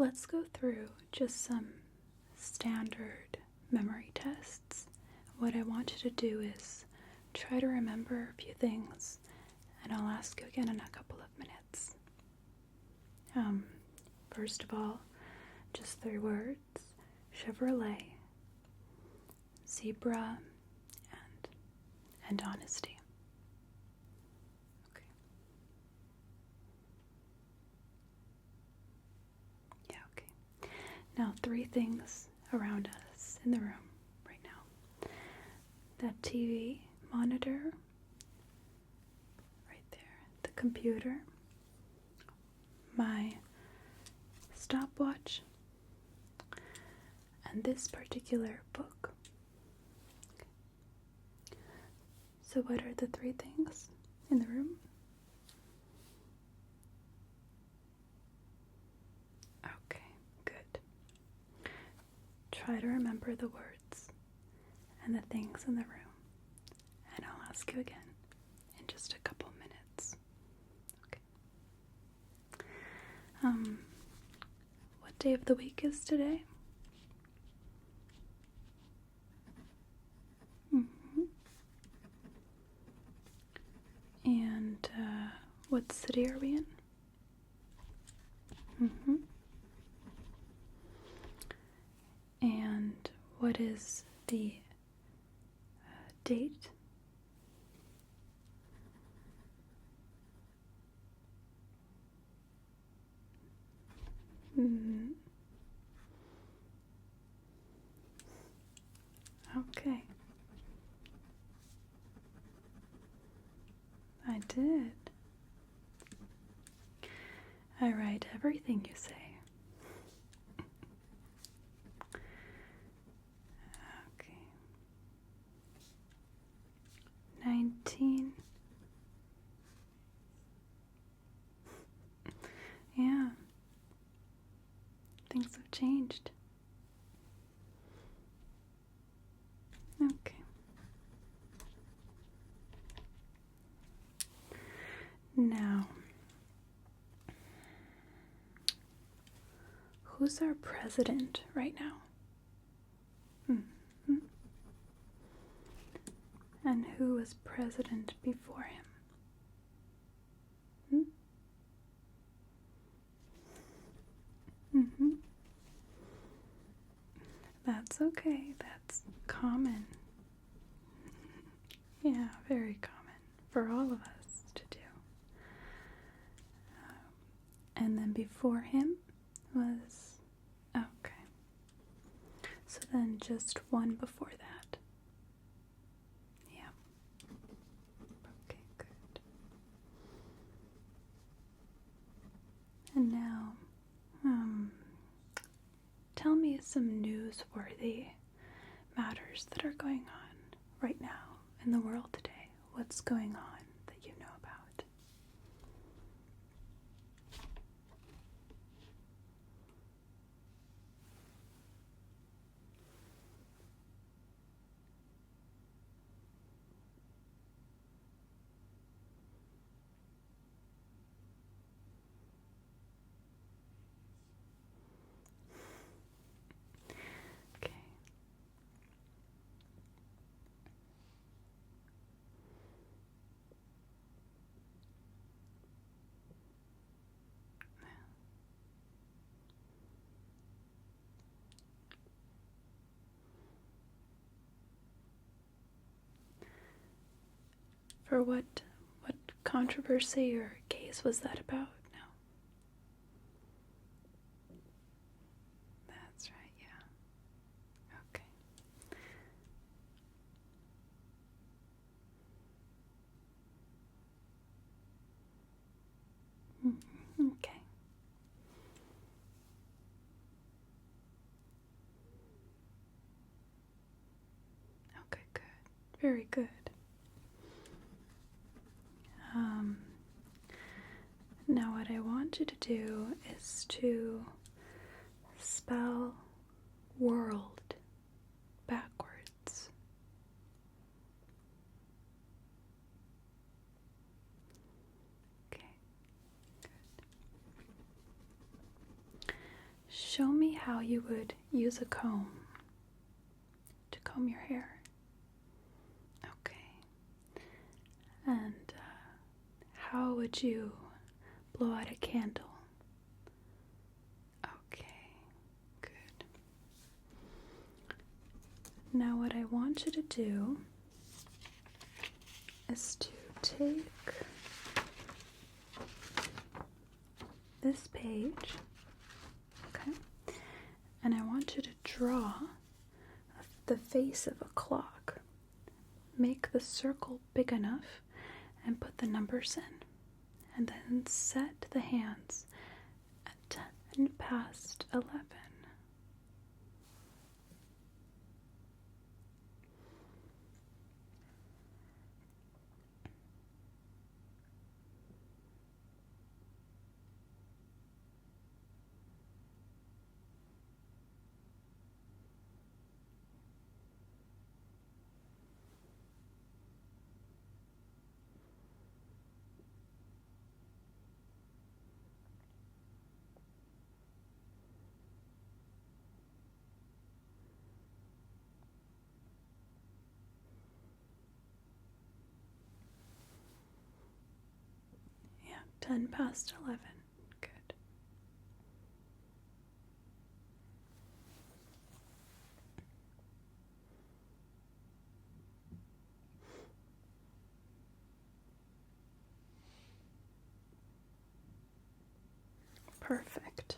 let's go through just some standard memory tests. What I want you to do is try to remember a few things, and I'll ask you again in a couple of minutes. First of all, just 3 words: Chevrolet, zebra, and honesty. Okay. Yeah, okay. Now, 3 things around us in the room right now. That TV monitor right there, the computer, my stopwatch, and this particular book. Okay. So what are the 3 things in the room? Okay, good. Try to remember the words and the things in the room, and I'll ask you again in just a couple minutes. Okay. What day of the week is today? And what city are we in? And what is the date? Okay. I did. I write everything you say. Okay. 19. Yeah. Things have changed. Okay. Now, who's our president right now? And who was president before him? That's okay. That's common. Yeah, very common for all of us to do. And then before him was... Okay. So then just one before that. Yeah. Okay, good. And now, tell me some newsworthy matters that are going on right now in the world today. What's going on that you know about? Okay. For what controversy or case was that about? No. That's right, yeah. Okay. Okay. Okay, good. Very good. Now what I want you to do is to spell world backwards. Okay, good. show me how you would use a comb to comb your hair. Okay. And how would you blow out a candle? Okay, good. Now what I want you to do is to take this page, okay, and I want you to draw the face of a clock. Make the circle big enough and put the numbers in, and then set the hands at 10 past 11. Yeah, 10 past 11. Good. Perfect.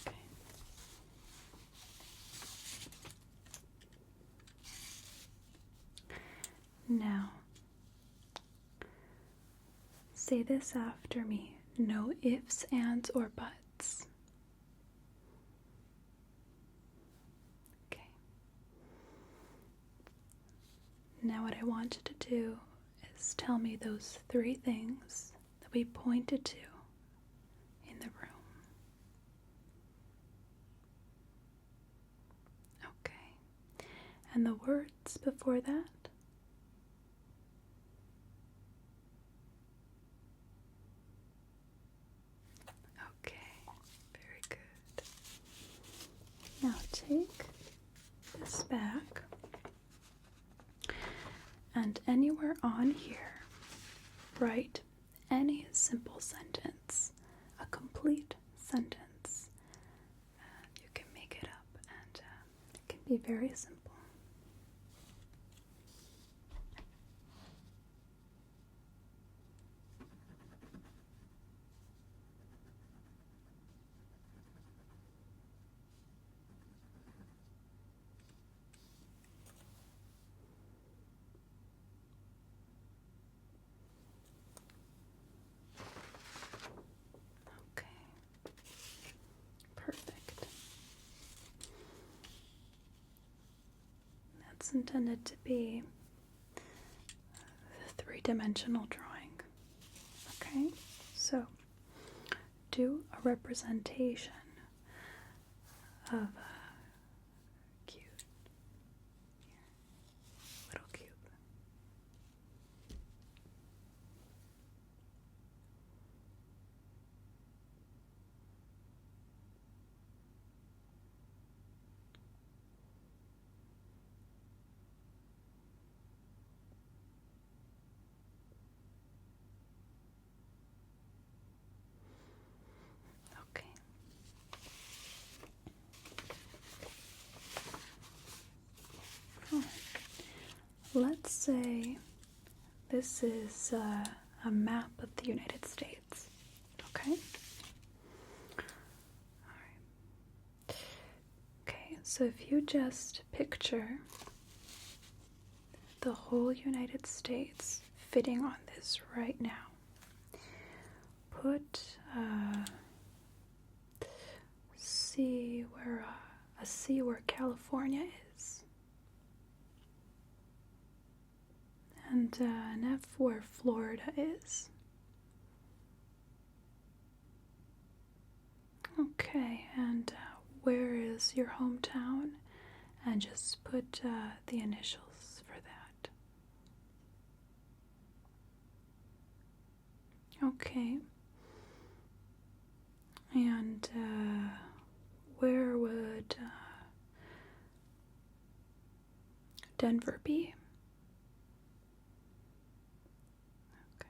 Okay. Now, say this after me. No ifs, ands, or buts. Okay. Now what I want you to do is tell me those 3 things that we pointed to in the room. Okay. And the words before that? Okay. Very good. Now take this back, and anywhere on here, write any simple sentence, a complete sentence. You can make it up, and it can be very simple. Perfect. That's intended to be a 3-dimensional drawing. Okay, so do a representation of a cute little cube. Okay. All right. Let's say this is a map of the United States. Okay? All right. Okay, so if you just picture the whole United States fitting on this right now, put a C where California is, and an F where Florida is. Okay, and where is your hometown? And just put the initials for that. Okay. And where would Denver be? Okay.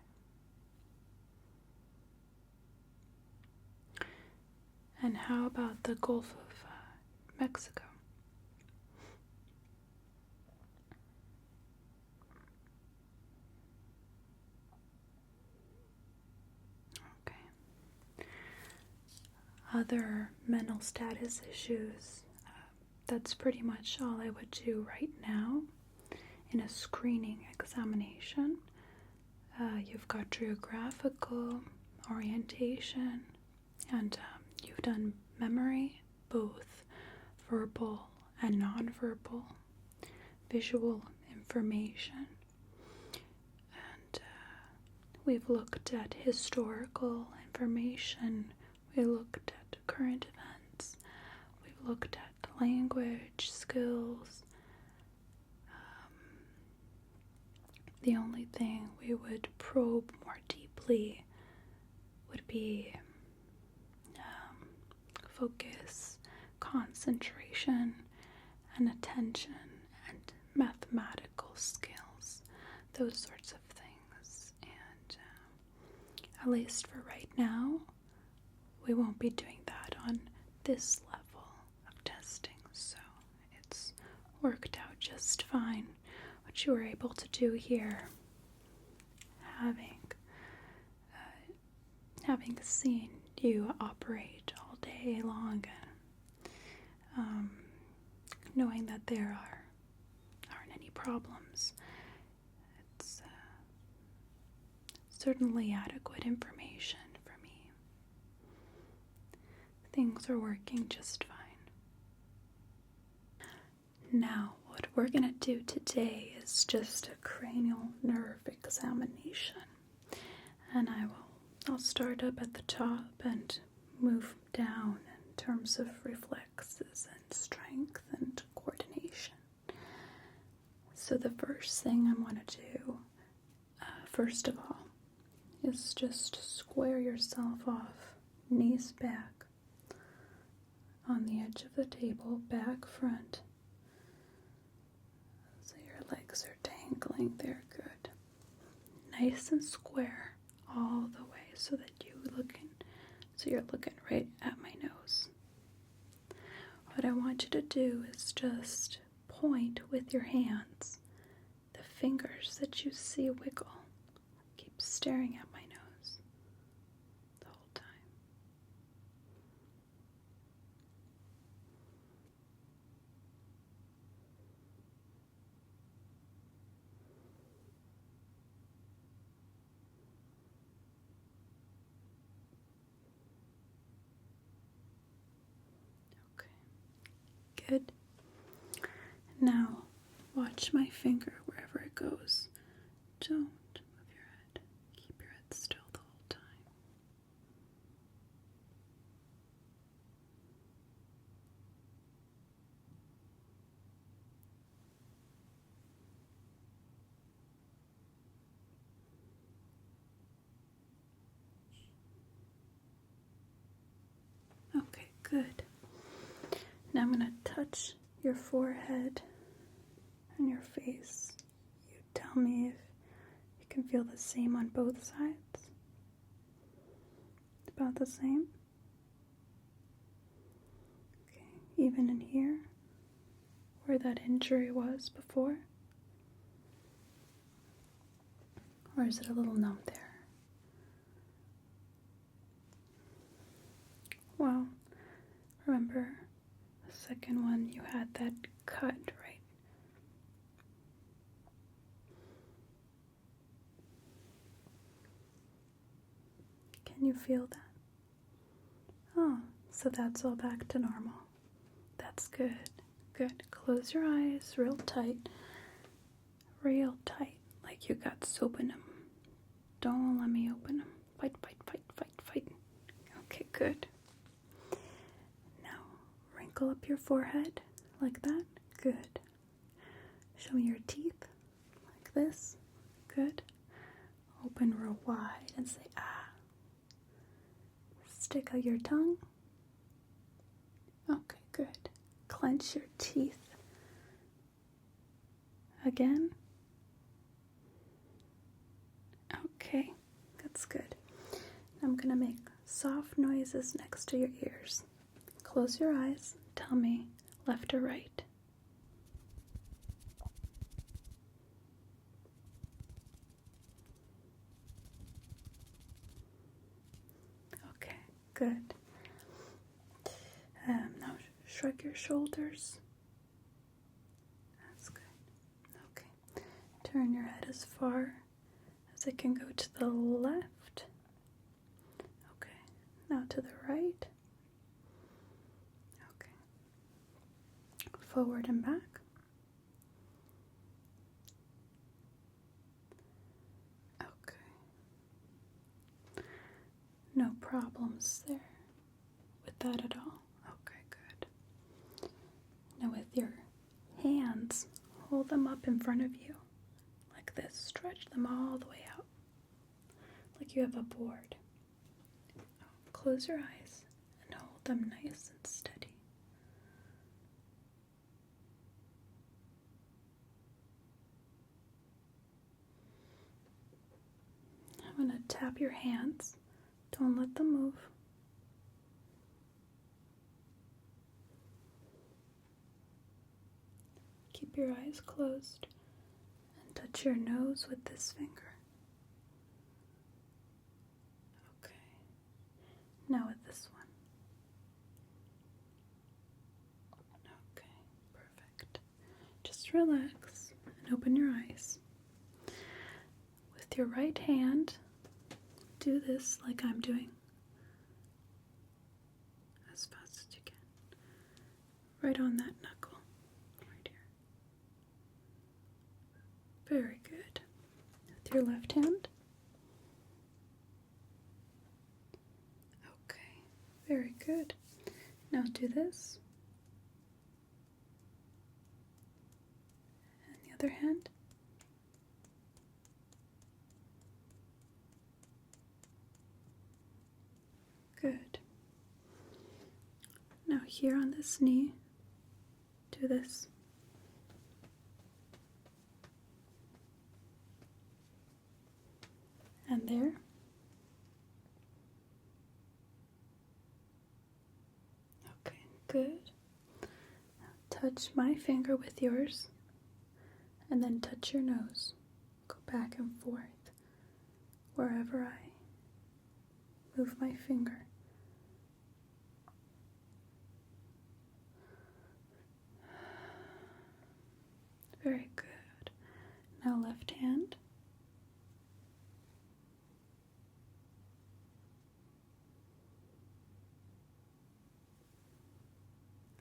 And how about the Gulf of Mexico? Okay. Other mental status issues. That's pretty much all I would do right now in a screening examination. You've got geographical, orientation, and you've done memory, both verbal and nonverbal, visual information, and we've looked at historical information, we looked at current events, we've looked at language skills. The only thing we would probe more deeply would be focus, concentration, and attention, and mathematical skills, those sorts of things. And at least for right now, we won't be doing that on this level of testing, so it's worked out just fine. What you were able to do here, having seen you operate all day long, and knowing that there aren't any problems, it's certainly adequate information for me. Things are working just fine. Now, what we're going to do today is just a cranial nerve examination. And I'll start up at the top and move down in terms of reflexes and strength and coordination. So the first thing I want to do, first of all, is just square yourself off, knees back, on the edge of the table, back, front. Legs are dangling there, good. Nice and square all the way so you're looking right at my nose. What I want you to do is just point with your hands the fingers that you see wiggle. Keep staring at my nose the whole time. Good. Now, watch my finger wherever it goes. Don't move your head. Keep your head still the whole time. Okay, good. Now I'm going to touch your forehead and your face. You tell me if you can feel the same on both sides. About the same? Okay, even in here, where that injury was before? Or is it a little numb there? Well, remember the second one, you had that cut, right? Can you feel that? Oh, so that's all back to normal. That's good. Good. Close your eyes real tight, like you got soap in them. Don't let me open them. Fight, fight, fight, fight, fight. Okay, good. Now, wrinkle up your forehead like that. Good. Show me your teeth like this. Good. Open real wide and say, ah. Stick out your tongue. Okay, good. Clench your teeth. Again. Okay, that's good. I'm going to make soft noises next to your ears. Close your eyes. Tell me left or right. Okay, good. Now shrug your shoulders. That's good. Okay. Turn your head as far as it can go to the left. Okay. Now to the right. Okay. Forward and back. Okay. No problems there with that at all. Okay, good. Now with your hands, hold them up in front of you like this. Stretch them all the way out like you have a board. Close your eyes and hold them nice and steady. I'm going to tap your hands. Don't let them move. Keep your eyes closed and touch your nose with this finger. Okay. Now with this one. Okay, perfect. Just relax and open your eyes. With your right hand, do this like I'm doing. As fast as you can. Right on that knuckle. Right here. Very good. With your left hand. Okay, very good. Now do this. And the other hand. Good. Now here on this knee, do this. And there. Okay, good. Now touch my finger with yours, and then touch your nose. Go back and forth wherever I move my finger. Very good. Now left hand.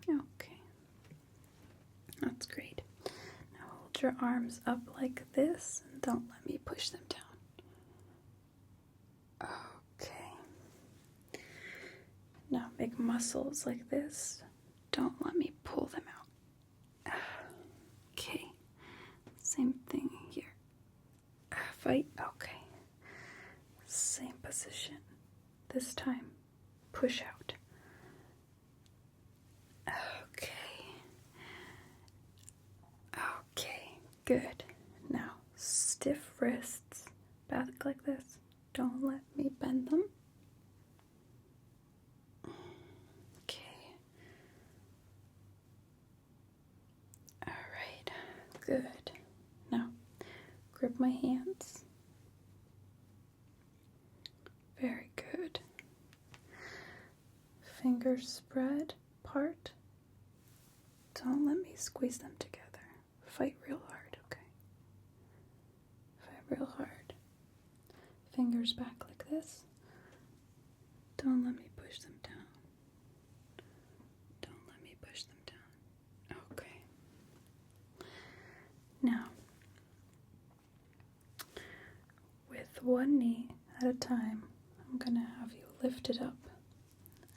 Okay. That's great. Now hold your arms up like this and don't let me push them down. Okay. Now make muscles like this. Don't let me pull them out. Okay. Same thing here. Fight. Okay. Same position. This time, push out. Okay. Okay. Good. Now, stiff wrists. Back like this. Don't let me bend them. Okay. All right. Good. Now, grip my hands. Very good. Fingers spread apart. Don't let me squeeze them together. Fight real hard, okay? Fight real hard. Fingers back like this. Don't let me push them down. Don't let me push them down. Okay. Now, with one knee at a time, I'm going to have you lift it up.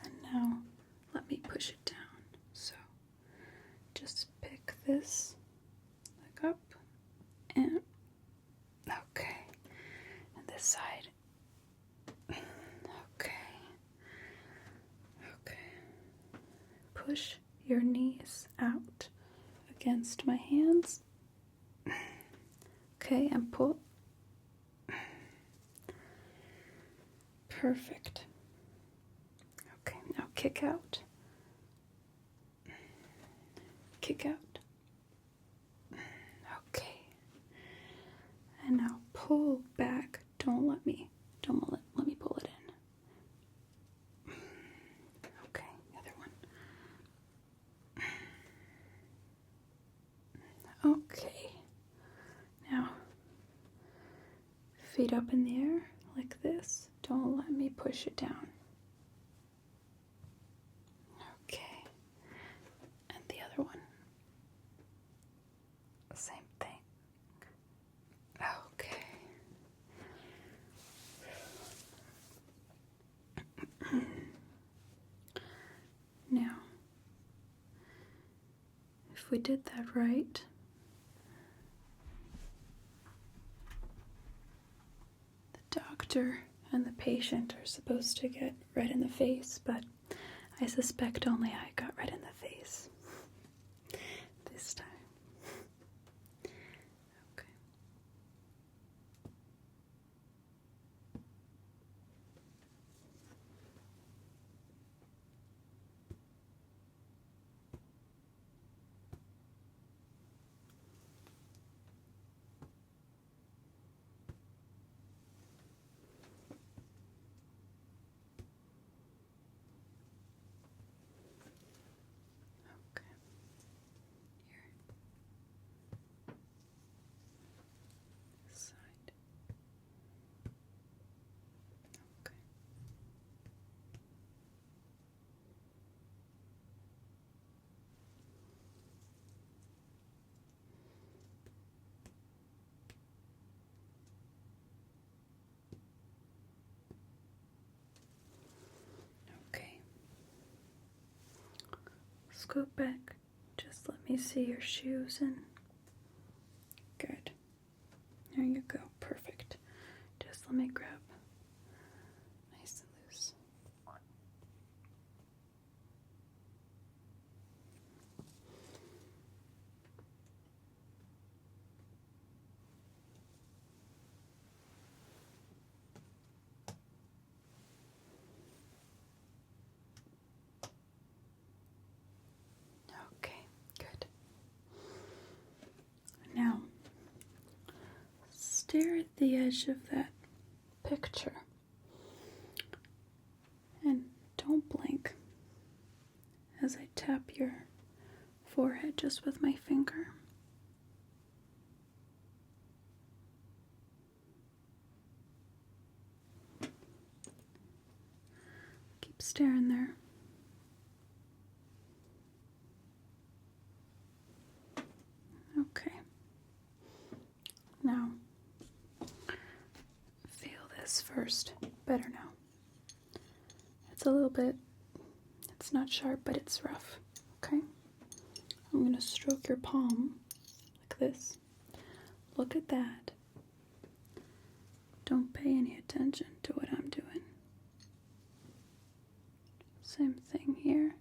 And now, let me push it down. So, just pick this leg up and, okay. And this side. Okay. push your knees out against my hands. Okay, and pull. Perfect. Okay, now kick out. Kick out. Okay. And now pull back. Don't let me pull it in. Okay, the other one. Okay. Now, feet up in the air like this. Don't let me push it down. Okay. And the other one. Same thing. Okay. Now, if we did that right, the doctor and the patient are supposed to get red in the face, but I suspect only I got red in the face this time. Okay. Side. Okay. Okay. Scoot back. Just let me see your shoes and good. There you go. Perfect. Just let me grab nice and loose. Okay, good. Now, stare at the edge of that picture and don't blink as I tap your forehead just with my finger. Keep staring there. Okay. Now, feel this first. Better now. It's not sharp, but it's rough. Okay? I'm going to stroke your palm like this. Look at that. Don't pay any attention to what I'm doing. Same thing here.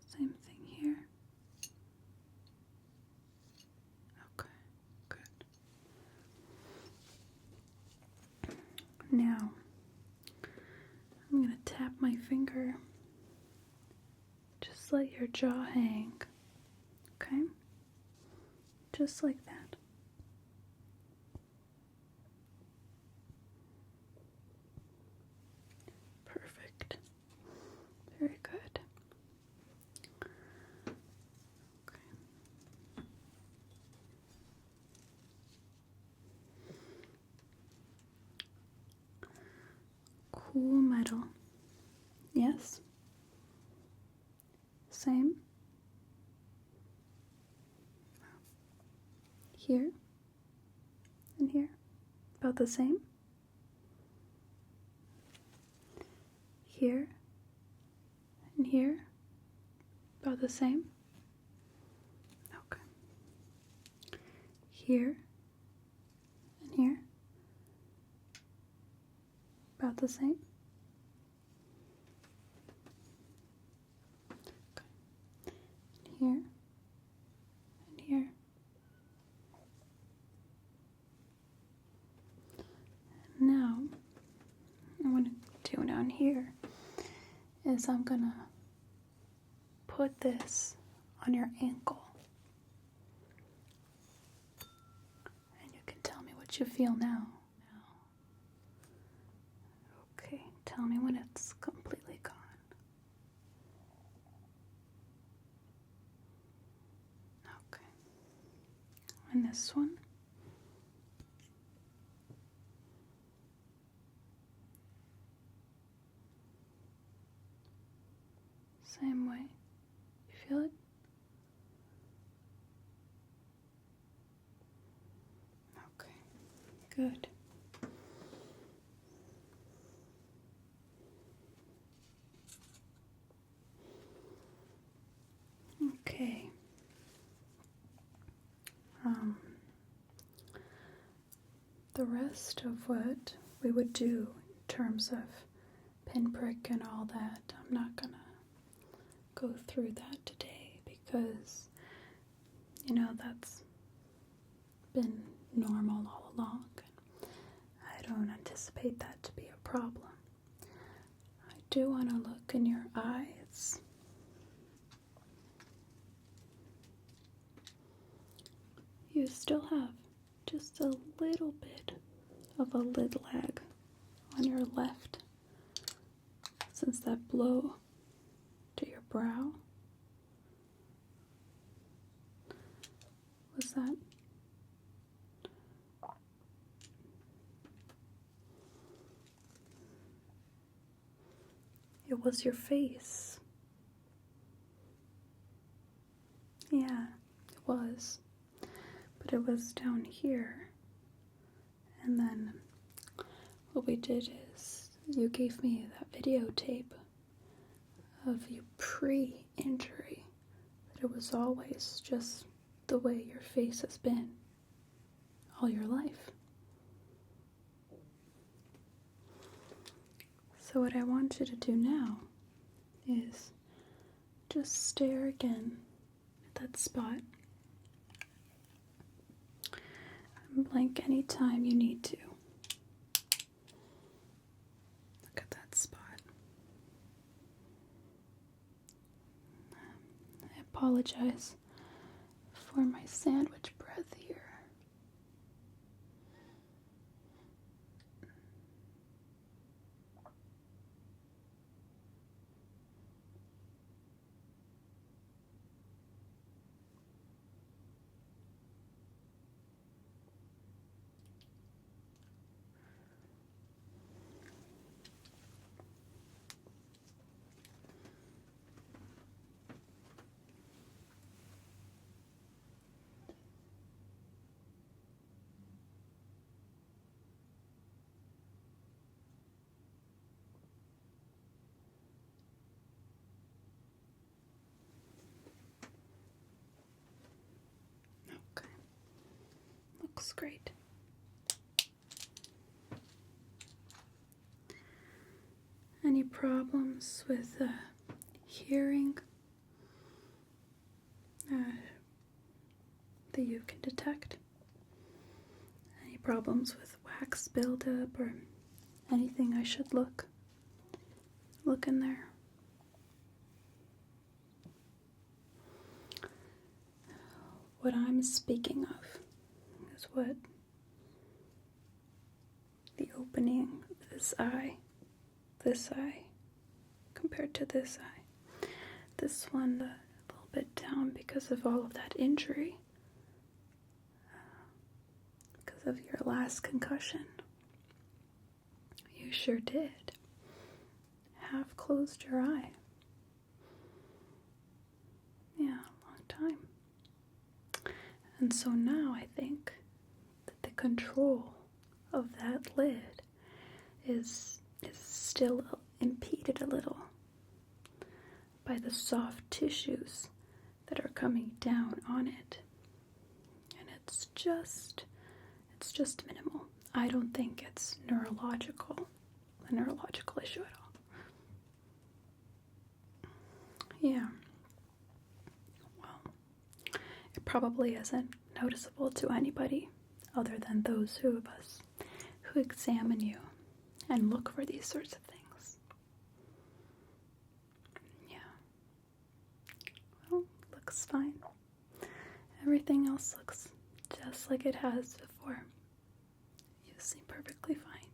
Same thing here. Okay, good. Now, I'm going to tap my finger. Just let your jaw hang. Okay? Just like that. Perfect. Very good. Okay. Cool metal. Yes? Same? Here? And here? About the same? Here? And here? About the same? Okay. Here? And here? the same? Okay. Here and here. Now, what I'm going to do down here is I'm going to put this on your ankle. And you can tell me what you feel now. Okay, tell me when it's completely gone. Okay. And this one. Same way. You feel it? Okay, good. Okay. The rest of what we would do in terms of pinprick and all that, I'm not gonna go through that today because, that's been normal all along. I don't anticipate that to be a problem. I do want to look in your eyes. You still have just a little bit of a lid lag on your left since that blow to your brow. Was that? It was your face. Yeah, it was. But it was down here. And then what we did is you gave me that videotape of you pre-injury. That it was always just the way your face has been all your life. So what I want you to do now is just stare again at that spot. And blink anytime you need to. Look at that spot. I apologize for my sandwich breath here. Okay. Looks great. Any problems with hearing that you can detect? Any problems with wax buildup or anything I should look in there? What I'm speaking of is what the opening of this eye, compared to this eye. This one a little bit down because of all of that injury, because of your last concussion. You sure did. Half closed your eye. Yeah, a long time. And so now I think that the control of that lid is still impeded a little by the soft tissues that are coming down on it. And it's just minimal. I don't think it's neurological. a neurological issue at all. Yeah. Well, it probably isn't noticeable to anybody other than those of us who examine you and look for these sorts of things. Yeah. Well, looks fine. Everything else looks just like it has before. You seem perfectly fine.